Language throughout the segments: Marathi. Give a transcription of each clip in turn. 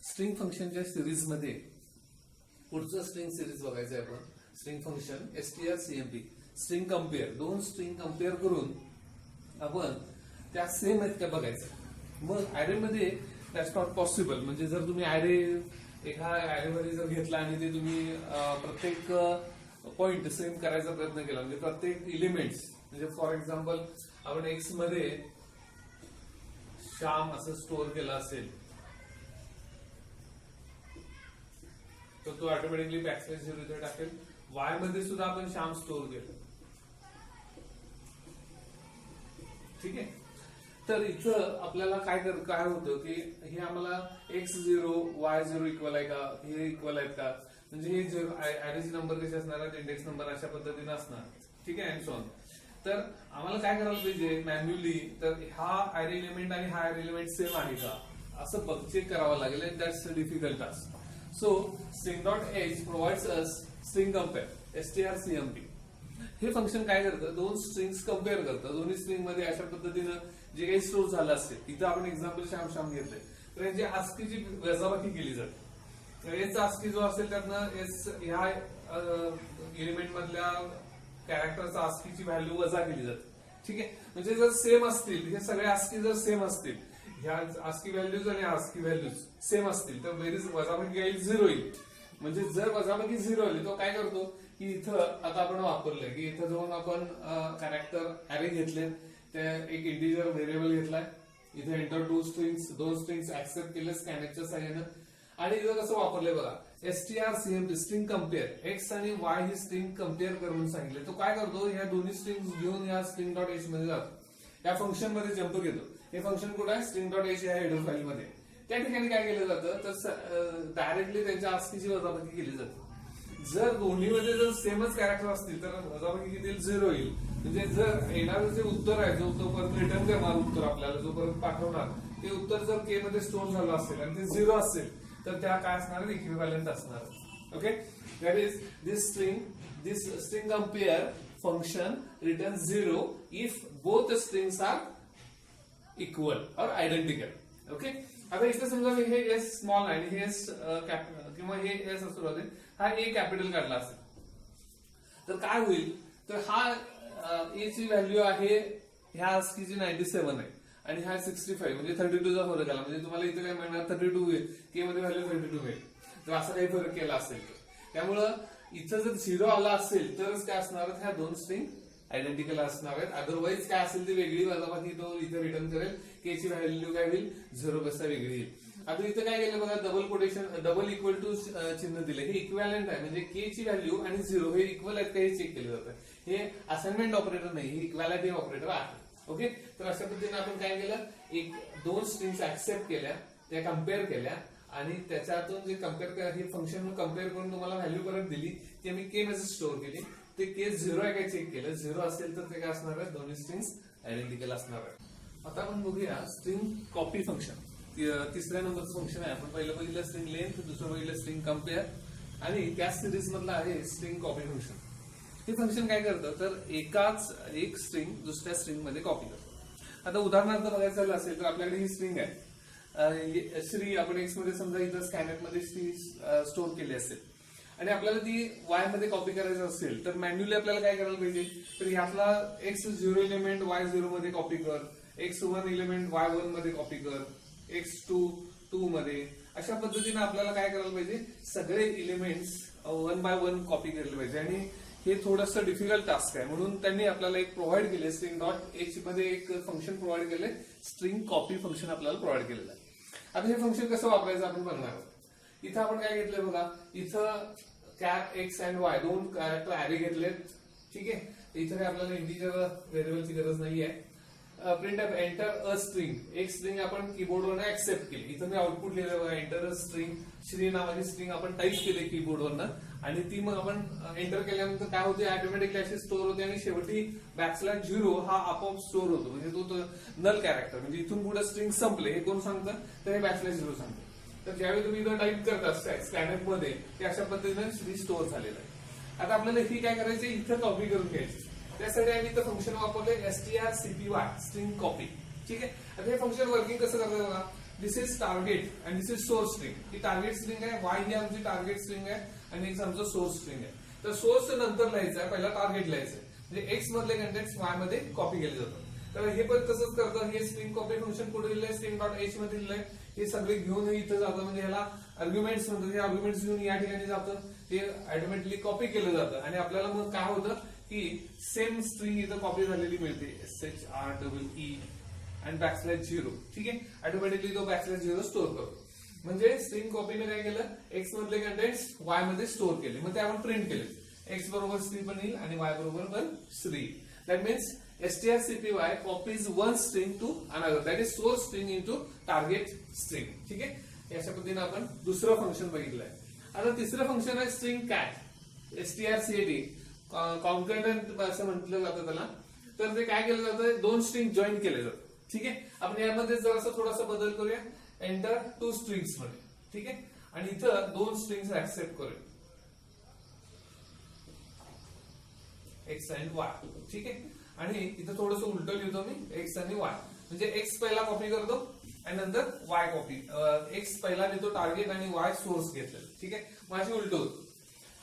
स्ट्रिंग फंक्शनच्या सिरीज मध्ये पुढचं स्ट्रिंग सिरीज बघायचं आहे आपण. String function strcmp string compare, दोन स्ट्रिंग कम्पेअर करून आपण त्या सेम आहेत का बघायचं. मग अॅरे मध्ये दॅट्स नॉट पॉसिबल. म्हणजे जर तुम्ही अॅरे एका अॅरे मध्ये जर घेतला आणि ते तुम्ही प्रत्येक पॉइंट सेम करायचा प्रयत्न केला, म्हणजे प्रत्येक एलिमेंट्स, म्हणजे फॉर एक्झाम्पल आपण एक्स मध्ये श्याम असं स्टोअर केला असेल तर तो ऑटोमॅटिकली बॅकस्लॅश 0 इथे टाकेल. वाय मध्ये सुद्धा आपण श्याम स्टोअर केलं. ठीक आहे. तर इथं आपल्याला काय होतं की हे आम्हाला x0 y0 इक्वल आहे का, हे इक्वल आहेत का, म्हणजे हे अॅरेचे नंबर कसे असणार आहेत, इंडेक्स नंबर अशा पद्धतीने असणार. ठीक आहे. And so on. तर आम्हाला काय करायला पाहिजे मॅन्युअली, तर हा अॅरे एलिमेंट आणि हा अॅरे एलिमेंट सेम आहे का असं चेक करावं लागेल. And that's a difficult task. So string.h provides us string compare strcmp. हे फंक्शन काय करतं, दोन स्ट्रिंग्स कम्पेअर करतं. दोन्ही स्ट्रिंग मध्ये अशा पद्धतीनं जे काही स्टोअर झालं असेल, इथं आपण एक्झाम्पल श्याम घेतलंय, तर यांची आस्कीची वजाबाकी केली जाते. याचा आस्की जो असेल त्यातनं ह्या एलिमेंट मधल्या कॅरेक्टरचा आस्कीची व्हॅल्यू वजा केली जाते. ठीक आहे. म्हणजे जर सेम असतील, हे सगळे आस्की जर सेम असतील, ह्या आस्की व्हॅल्यूज आणि आस्की व्हॅल्यूज सेम असतील, तर बेरीज वजाबाकी येईल 0 येईल. म्हणजे जर वजाबाकी 0 आली तो काय करतो की इथं आता आपण वापरलंय की इथं जाऊन आपण कॅरेक्टर अॅरे घेतले, ते एक इंटिजर व्हेरिएबल घेतलाय, इथे एंटर दोन स्ट्रिंग्स ऍक्सेप्ट केले स्कॅनएफच्या साह्यानं, आणि इथं कसं वापरलंय बघा, strcmp स्ट्रिंग कम्पेअर, एक्स आणि वाय ही स्ट्रिंग कम्पेअर करून सांगितले. तो काय करतो, ह्या दोन्ही स्ट्रिंग घेऊन या string.h मध्ये जातो, या फंक्शन मध्ये जम्प घेतो. हे फंक्शन कुठं आहे, string.h या हेडर फाईल मध्ये. त्या ठिकाणी काय केलं जातं, तर डायरेक्टली त्यांच्या आस्कीची वजाबाकी केली जाते. जर दोन्ही मध्ये जर सेमच कॅरेक्टर असतील तर वजाबाकी किती येईल, 0 येईल. म्हणजे जर येणारं जे उत्तर आहे, जो तो परत रिटर्न करणार उत्तर आपल्याला जो परत पाठवणार, ते उत्तर जर के मध्ये स्टोअर झालं असेल आणि ते 0 असेल तर त्या काय असणार, इक्विव्हॅलंट असणार. Okay. That is this string compare function return 0 if both strings are equal और आयडेंटिकल. ओके. आता इथे समजा हे एस स्मॉल आहे आणि हे एस किंवा हे एस असू राहते, हा ए कॅपिटल काढला असेल तर काय होईल, तर हा ए ची व्हॅल्यू आहे ह्या आस्कीची 97 आहे आणि हा 65, म्हणजे 32चा फरक आला. म्हणजे तुम्हाला इथे काय मिळणार, 32 होईल, के मध्ये व्हॅल्यू 32 होईल. तर असा काही फरक केला असेल त्यामुळं इथं जर 0 आला असेल तरच काय असणार, ह्या दोन स्ट्रिंग आयडेंटिकल असणार आहेत. अदरवाईज काय असेल ती वेगळी वजाबाकी तो इथे रिटर्न करेल, के ची व्हॅल्यू काय होईल, 0 पेक्षा वेगळी येईल. आता इथं काय केलं बघा, डबल इक्वल टू चिन्ह दिले. हे इक्विव्हॅलंट आहे, म्हणजे के ची व्हॅल्यू आणि 0 हे इक्वल आहेत का हे चेक केलं जातं. हे असाइनमेंट ऑपरेटर नाही, हे इक्वॅलिटी ऑपरेटर आहे. ओके. तर अशा पद्धतीने आपण काय केलं, दोन स्ट्रिंग्स ऍक्सेप्ट केल्या, त्या कम्पेअर केल्या आणि त्याच्यातून जे कम्पेअर हे फंक्शन कम्पेअर करून तुम्हाला व्हॅल्यू परत दिली, ती आम्ही के मध्ये स्टोअर केली. ते के 0 आहे काय चेक केलं, 0 असेल तर ते काय असणार आहे, दोन्ही स्ट्रिंग्स आयडेंटिकल असणार आहे. आता आपण बघूया स्ट्रिंग कॉपी फंक्शन. तिसऱ्या नंबरचं फंक्शन आहे. आपण पहिलं बघितलं स्ट्रिंग लेंथ, दुसरं बघितलं स्ट्रिंग कम्पेअर आणि त्याच सिरीज मधलं आहे स्ट्रिंग कॉपी फंक्शन. हे फंक्शन काय करतं, तर एक स्ट्रिंग दुसऱ्या स्ट्रिंग मध्ये कॉपी करतो. आता उदाहरणार्थ बघायचं झालं असेल तर आपल्याकडे ही स्ट्रिंग आहे श्री, आपण एक्स मध्ये समजा इथं स्कॅनर मध्ये श्री स्टोअर केली असेल आणि आपल्याला ती वाय मध्ये कॉपी करायचं असेल तर मॅन्युअली आपल्याला काय करायला पाहिजे, तर ह्यातला x0 एलिमेंट y0 मध्ये कॉपी कर, x1 एलिमेंट y1 मध्ये कॉपी कर, x2 2 मध्ये. अशा पद्धतीने आपल्याला काय करायला पाहिजे, सगळे एलिमेंट्स 1 बाय 1 कॉपी केले पाहिजे. आणि हे थोडंसं डिफिकल्ट टास्क आहे, म्हणून त्यांनी आपल्याला एक प्रोव्हाइड केले, string.h मध्ये एक फंक्शन प्रोव्हाइड केले, स्ट्रिंग कॉपी फंक्शन आपल्याला प्रोव्हाइड केलेलं आहे. आता हे फंक्शन कसं वापरायचं आपण बघणार आहोत. इथं आपण काय घेतलंय बघा, इथं कॅर एक्स अँड वाय दोन कॅरेक्टर अॅरे घेतलेत. ठीक आहे. इथं काय आपल्याला इंटिजर व्हेरिएबलची गरज नाहीये. Print F enter a string, एक स्ट्रिंग आपण कीबोर्डवरनं ऍक्सेप्ट केली. इथं मी आउटपुट लिहिलं बघा, एंटर अ स्ट्रिंग, श्री नावाची स्ट्रिंग आपण टाईप केली कीबोर्डवरनं आणि ती मग आपण एंटर केल्यानंतर काय होते, ऑटोमॅटिकली अशी स्टोअर होते आणि शेवटी \0 हा आपोआप स्टोअर होतो. म्हणजे तो नल कॅरेक्टर, म्हणजे इथून पुढे स्ट्रिंग संपले हे कोण सांगतं, तर हे \0 सांगतं. तर ज्यावेळी तुम्ही इथं टाईप करता स्कॅनर मध्ये, ते अशा पद्धतीने श्री स्टोअर झालेलं आहे. आता आपल्याला ही काय करायची, इथं कॉपी करून घ्यायची. त्यासाठी आम्ही इथं फंक्शन वापरले strcpy स्ट्रिंग कॉपी. ठीक आहे. आता हे फंक्शन वर्किंग कसं करतं बघा, this is target and this is source string. ही टार्गेट स्ट्रिंग आहे, वाय ही आमची टार्गेट स्ट्रिंग आहे आणि एक आमचं सोर्स स्ट्रिंग आहे. तर सोर्स नंतर लिहायचं आहे, पहिला टार्गेट लिहायचं आहे. म्हणजे एक्स मधले कंटेंट्स वाय मध्ये कॉपी केले जातात. तर हे पण तसंच करतं. हे स्ट्रिंग कॉपी फंक्शन पुढे लिहिलंय, स्ट्रिंग डॉट एच मध्ये लिहिलंय. हे सगळे घेऊन इथं जातं, म्हणजे ह्याला आर्ग्युमेंट्स म्हणतात. हे आर्ग्युमेंट्स घेऊन या ठिकाणी जातं, ते ऑटोमॅटिकली कॉपी केलं जातं आणि आपल्याला मग काय होतं की सेम स्ट्रिंग इथं कॉपी झालेली मिळते. SHREE आणि \0. ठीक आहे, ऑटोमॅटिकली तो \0 स्टोअर करतो. म्हणजे स्ट्रिंग कॉपीने काय केलं, एक्स मधले कंटेंट्स वाय मध्ये स्टोअर केले. मग ते आपण प्रिंट केले. एक्स बरोबर श्री पण येईल आणि वाय बरोबर पण Shri. That means strcpy copies one string to another, that is source string into target string. ठीक आहे, अशा पद्धतीने आपण दुसरं फंक्शन बघितलंय. आता तिसरं फंक्शन आहे स्ट्रिंग कॅट. strcat कॉन्करंट असं म्हटलं जातं त्याला. तर ते काय केलं जातं, दोन स्ट्रिंग जॉईन केले जातात. ठीक आहे, आपण यामध्ये जरासा थोडासा बदल करूया. एंटर टू स्ट्रिंग्स मध्ये. ठीक आहे, आणि इथं दोन स्ट्रिंग्स ऍक्सेप्ट करूया, एक्स अँड वाय. ठीक आहे, आणि इथं थोडंसं उलट लिहितो मी, एक्स आणि वाय. म्हणजे एक्स पहिला कॉपी करतो आणि नंतर वाय कॉपी. एक्स पहिला लिहितो टार्गेट आणि वाय सोर्स घेतलेलं. ठीक आहे, माझी उलट होतं.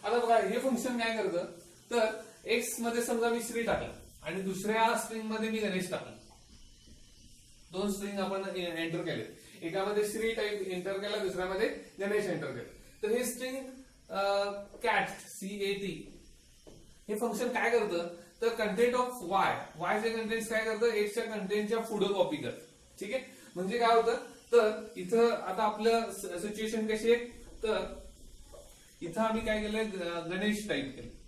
आता बघा हे फंक्शन काय करतं, तर एक्स मध्ये समजा मी श्री टाकलं आणि दुसऱ्या स्ट्रिंग मध्ये मी गणेश टाकलं. दोन स्ट्रिंग आपण एंटर केले, एकामध्ये श्री टाईप एंटर केला, दुसऱ्यामध्ये गणेश एंटर केलं. तर हे स्ट्रिंग कॅट CAT हे फंक्शन काय करतं, तर कंटेंट ऑफ वाय चे कंटेंट काय करतं, एक्सच्या कंटेंटच्या पुढे कॉपी करतं. ठीक आहे, म्हणजे काय होतं, तर इथं आता आपलं सिच्युएशन कशी आहे, तर इथं आम्ही काय केलंय, गणेश टाईप केलं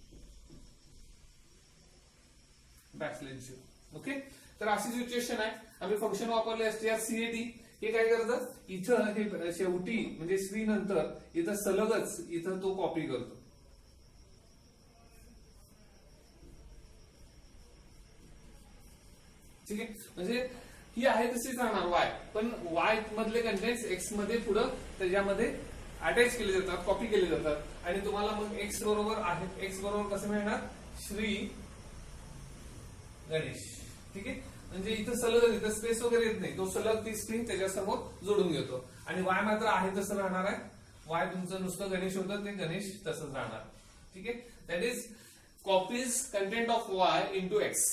\0. ओके, तर अशी सिच्युएशन आहे. आम्ही फंक्शन वापरलं strcat. हे काय करतं, इथं हे शेवटी म्हणजे श्री नंतर इथं सलगच इथं तो कॉपी करतो. ठीक आहे, म्हणजे ही आहे तशीच राहणार वाय, पण वाय मधले कंटेंट्स एक्स मध्ये पुढं त्याच्यामध्ये अटॅच केले जातात, कॉपी केले जातात. आणि तुम्हाला मग एक्स बरोबर आहे, एक्स बरोबर कसं मिळणार, श्री गणेश. ठीक आहे, म्हणजे इथं सलग इथं स्पेस वगैरे येत नाही, तो सलग ती स्ट्रिंग त्याच्यासमोर जोडून घेतो. आणि वाय मात्र आहे तसं राहणार आहे. वाय तुमचं नुसतं गणेश होतं, ते गणेश तसंच राहणार. ठीक आहे, that is copies content of Y into X.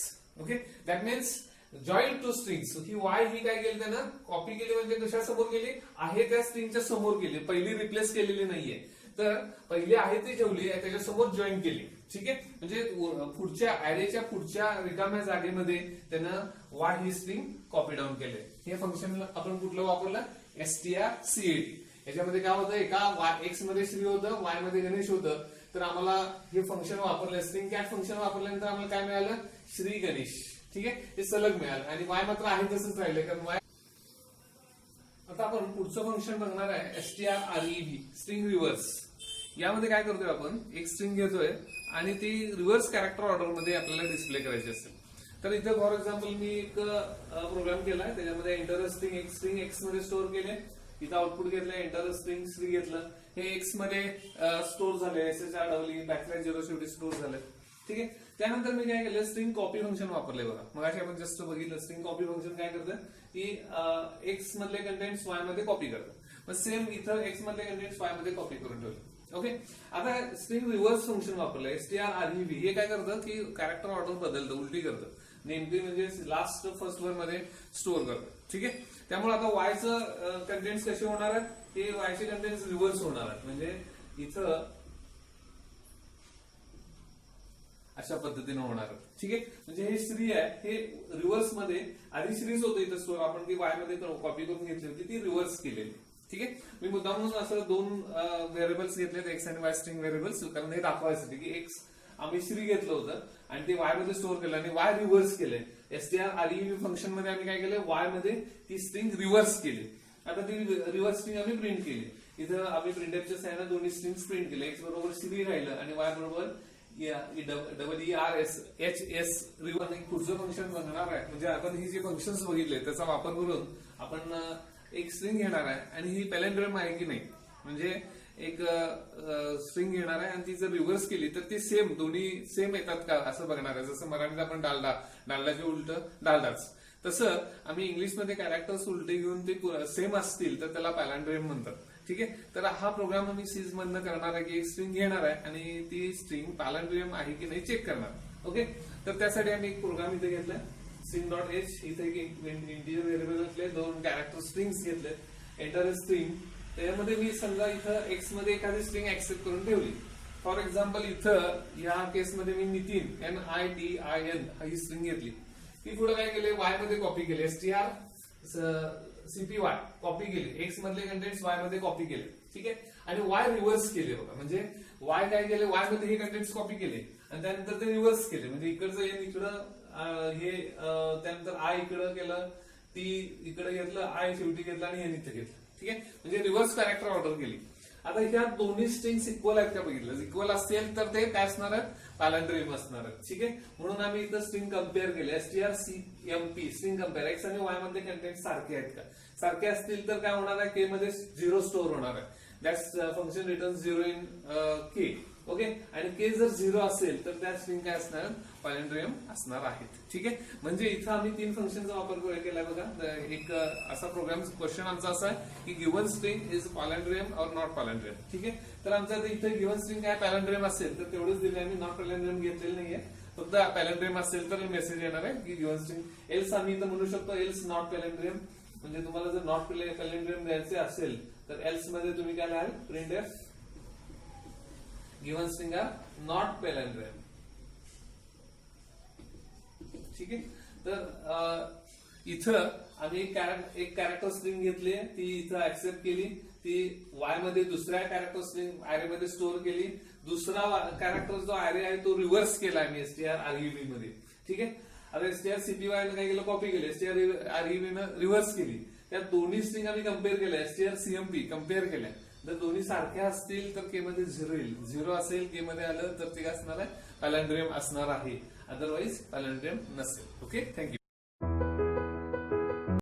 Okay, that means join two strings. ही वाय ही काय केली त्यानं, कॉपी केली. म्हणजे कशा समोर गेली, आहे त्या स्ट्रिंगच्या समोर गेली, पहिली रिप्लेस केलेली नाहीये. तर पहिली आहे ती ठेवली, त्याच्या समोर जॉईन केली. ठीक आहे, म्हणजे पुढच्या ऍरेच्या पुढच्या रिकाम्या जागेमध्ये त्यानं वाय ही स्ट्रिंग कॉपी डाऊन केले. हे फंक्शन आपण कुठलं वापरलं, strcat. याच्यामध्ये काय होतं, एका एक्स मध्ये श्री होतं, वाय मध्ये गणेश होतं. तर आम्हाला हे फंक्शन वापरलं, स्ट्रिंग कॅट फंक्शन वापरल्यानंतर आम्हाला काय मिळालं, श्री गणेश. ठीक आहे, हे सलग मिळालं आणि वाय मात्र आहे तसंच राहिलं, कारण वाय. आता आपण पुढचं फंक्शन बघणार आहे strrev, स्ट्रिंग रिव्हर्स. यामध्ये काय करतोय, आपण एक स्ट्रिंग घेतोय आणि ती रिव्हर्स कॅरेक्टर ऑर्डर मध्ये आपल्याला डिस्प्ले करायची असेल. तर इथे फॉर एक्झाम्पल मी एक प्रोग्राम केलाय, त्याच्यामध्ये एंटर स्ट्रिंग एक्स मध्ये स्टोअर केले. इथं आउटपुट घेतलं, एंटर स्ट्रिंग श्री घेतलं. हे एक्स मध्ये स्टोअर झाले, SHREE \0 शेवटी स्टोअर झाले. ठीक आहे, त्यानंतर मी काय केलं, स्ट्रिंग कॉपी फंक्शन वापरले. बघा मग आपण जस्ट बघितलं, स्ट्रिंग कॉपी फंक्शन काय करतं, की एक्स मधले कंटेंट्स वाय मध्ये कॉपी करतं. मग सेम इथं एक्स मधले कंटेंट्स वाय मध्ये कॉपी करून ठेवले. ओके, आता स्ट्रिंग रिव्हर्स फंक्शन वापरलं strrev. हे काय करतं, की कॅरेक्टर ऑर्डर बदलतं, उलटी करतं. नेमकी म्हणजे लास्ट फर्स्ट वन मध्ये स्टोअर करतं. ठीक आहे, त्यामुळे आता वायचं कंटेंट्स कसे होणार आहेत, हे वायचे कंटेंट्स रिव्हर्स होणार आहेत. म्हणजे इथं अशा पद्धतीने होणार. ठीक आहे, म्हणजे हे श्री आहे, हे रिव्हर्स मध्ये आधी श्रीच होतं इथं स्टोअर, आपण ती वाय मध्ये कॉपी करून घेतली होती, ती रिव्हर्स केलेली. ठीक आहे, मी मुद्दामून असं दोन व्हेरिएबल्स घेतलेत, एक्स आणि वाय स्ट्रिंग व्हेरिएबल्स, कारण हे दाखवायचं की एक्स आम्ही श्री घेतलं होतं आणि ते वाय मध्ये स्टोअर केलं आणि वाय रिव्हर्स केलंय. strrev फंक्शन मध्ये आम्ही काय केलं, वाय मध्ये ती स्ट्रिंग रिव्हर्स केली. आता ती रिव्हर्स स्ट्रिंग आम्ही प्रिंट केली. इथं आम्ही प्रिंटफच्या साह्याने दोन्ही स्ट्रिंग प्रिंट केले. एक्स बरोबर श्री राहिलं आणि वाय बरोबर ERS रिव्हर्स. पुढचं फंक्शन बनणार आहे, म्हणजे आपण ही जे फंक्शन्स बघितले त्याचा वापर करून आपण एक स्ट्रिंग घेणार आहे आणि ही पॅलेंड्रम आहे की नाही, म्हणजे एक स्ट्रिंग घेणार आहे आणि ती जर रिव्हर्स केली तर ती सेम, दोन्ही सेम येतात का असं बघणार आहे. जसं मराठीत आपण डालडाचे उलट डालडाच. तसं आम्ही इंग्लिशमध्ये कॅरेक्टर्स उलटे घेऊन ते सेम असतील तर त्याला पॅलेंड्रियम म्हणतात. ठीक आहे, तर हा प्रोग्राम आम्ही सीज मधनं करणार आहे की एक स्ट्रिंग घेणार आहे आणि ती स्ट्रिंग पॅलेंड्रियम आहे की नाही चेक करणार. ओके, तर त्यासाठी आम्ही एक प्रोग्राम इथे घेतलाय स्ट्रिंग डॉट एच. इथे एक इंटिजर व्हेरिएबल असले, 2 कॅरेक्टर स्ट्रिंग्स घेतले, एंटर अ स्ट्रिंग. त्याच्यामध्ये मी समजा इथं एक्स मध्ये एखादी स्ट्रिंग ऍक्सेप्ट करून ठेवली. फॉर एक्झाम्पल इथं या केसमध्ये मी नितीन NITIN ही स्ट्रिंग घेतली. ती पुढे काय केले, वाय मध्ये कॉपी केले, STRCPY कॉपी केली, एक्स मधले कंटेंट्स वाय मध्ये कॉपी केले. ठीक आहे, आणि वाय रिव्हर्स केले बघा. म्हणजे वाय काय केले, वाय मध्ये हे कंटेंट्स कॉपी केले आणि त्यानंतर ते रिव्हर्स केले. म्हणजे इकडचं एन इकडं हे त्यानंतर आय इकडं केलं, ती इकडे घेतलं, आय शेवटी घेतलं आणि एन इथं घेतलं. ठीक आहे, म्हणजे रिव्हर्स कॅरेक्टर ऑर्डर केली. आता ह्या दोन्ही स्ट्रिंग्स इक्वल आहेत का बघितलं, इक्वल असतील तर ते काय असणार आहेत, पॅलेंड्रियम असणार आहेत. ठीक आहे, म्हणून आम्ही इथं स्ट्रिंग कम्पेअर केले, STRCMP स्ट्रिंग कम्पेअर. एक्स आणि वाय मध्ये कंटेंट सारखे आहेत का, सारखे असतील तर काय होणार आहे, के मध्ये 0 स्टोअर होणार आहे. That's function return 0 in K. Okay, आणि के जर 0 असेल तर त्या स्ट्रिंग काय असणार, पॅलेंड्रियम असणार आहेत. ठीक आहे, म्हणजे इथं आम्ही 3 फंक्शनचा वापर केलाय बघा. एक असा प्रोग्राम क्वेश्चन आमचा असा आहे की गिव्हन स्ट्रिंग इज पॅलेंड्रियम और नॉट पॅलेंड्रियम. ठीक आहे, तर आमच्या इथे गिव्हन स्ट्रिंग काय पॅलेंड्रियम असेल तर तेवढंच दिले, आम्ही नॉट पॅलेंड्रियम घेतलेलं नाहीये. फक्त पॅलेंड्रियम असेल तर मेसेज येणार आहे की गिव्हन स्ट्रिंग. एल्स आम्ही इथं म्हणू शकतो एल्स नॉट पॅलेंड्रियम. म्हणजे तुम्हाला जर नॉट पॅलेंड्रियम द्यायचे असेल तर एल्स मध्ये तुम्ही काय लिहाल, printf given string are not palindrome. ठीक आहे, तर इथं आम्ही एक कॅरेक्टर स्ट्रिंग घेतली, ती इथं ऍक्सेप्ट केली, ती वाय मध्ये दुसऱ्या कॅरेक्टर स्ट्रिंग अॅरे मध्ये स्टोअर केली. दुसरा कॅरेक्टर जो अॅरे आहे तो रिव्हर्स केला आम्ही STRREB मध्ये. ठीक आहे, आता STRCPY ने काय केलं, कॉपी केली, STRREB ने रिव्हर्स केली. त्या दोन्ही स्ट्रिंग आम्ही कम्पेअर केल्या, STRCMP कम्पेअर केल्या. जर दोन्ही सारख्या असतील तर के मध्ये 0 येईल, 0 असेल के मध्ये आलं तर ते काय असणार आहे, पॅलेंड्रियम असणार आहे. अदरवाईज पॅलेंड्रियम नसेल. Okay, thank you.